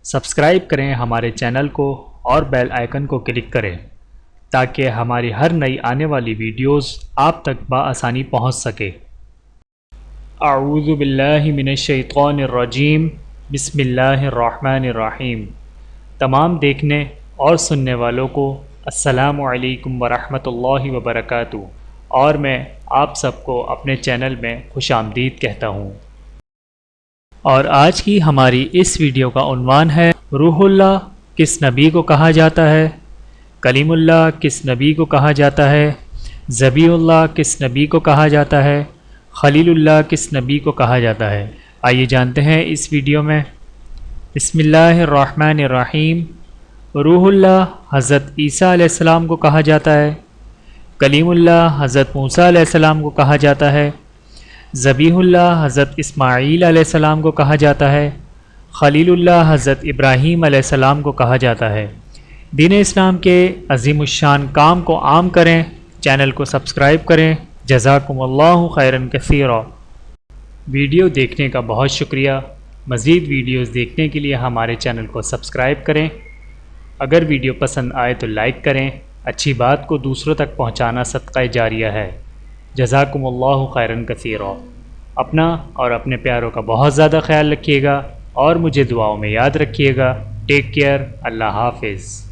Subscribe کریں ہمارے channel کو اور بیل آئیکن کو کلک کریں تاکہ ہماری ہر نئی آنے والی ویڈیوز آپ تک بآسانی پہنچ سکے۔ اعوذ باللہ من الشیطان الرجیم، بسم اللہ الرحمن الرحیم۔ تمام دیکھنے اور سننے والوں کو السلام علیکم ورحمۃ اللہ وبرکاتہ، اور میں آپ سب کو اپنے چینل میں خوش آمدید کہتا ہوں۔ اور آج کی ہماری اس ویڈیو کا عنوان ہے روح اللہ کس نبی کو کہا جاتا ہے، کلیم اللہ کس نبی کو کہا جاتا ہے، ذبیح اللہ کس نبی کو کہا جاتا ہے، خلیل اللہ کس نبی کو کہا جاتا ہے۔ آئیے جانتے ہیں اس ویڈیو میں۔ بسم اللہ الرحمن الرحیم۔ روح اللہ حضرت عیسیٰ علیہ السلام کو کہا جاتا ہے، کلیم اللہ حضرت موسیٰ علیہ السلام کو کہا جاتا ہے، ذبیح اللہ حضرت اسماعیل علیہ السلام کو کہا جاتا ہے، خلیل اللہ حضرت ابراہیم علیہ السلام کو کہا جاتا ہے۔ دین اسلام کے عظیم الشان کام کو عام کریں، چینل کو سبسکرائب کریں۔ جزاکم اللہ خیرا کثیرا۔ ویڈیو دیکھنے کا بہت شکریہ۔ مزید ویڈیوز دیکھنے کے لیے ہمارے چینل کو سبسکرائب کریں۔ اگر ویڈیو پسند آئے تو لائک کریں۔ اچھی بات کو دوسروں تک پہنچانا صدقہ جاریہ ہے۔ جزاکم اللہ خیرا کثیرا۔ اپنا اور اپنے پیاروں کا بہت زیادہ خیال رکھیے گا اور مجھے دعاؤں میں یاد رکھیے گا۔ Take care. اللہ حافظ۔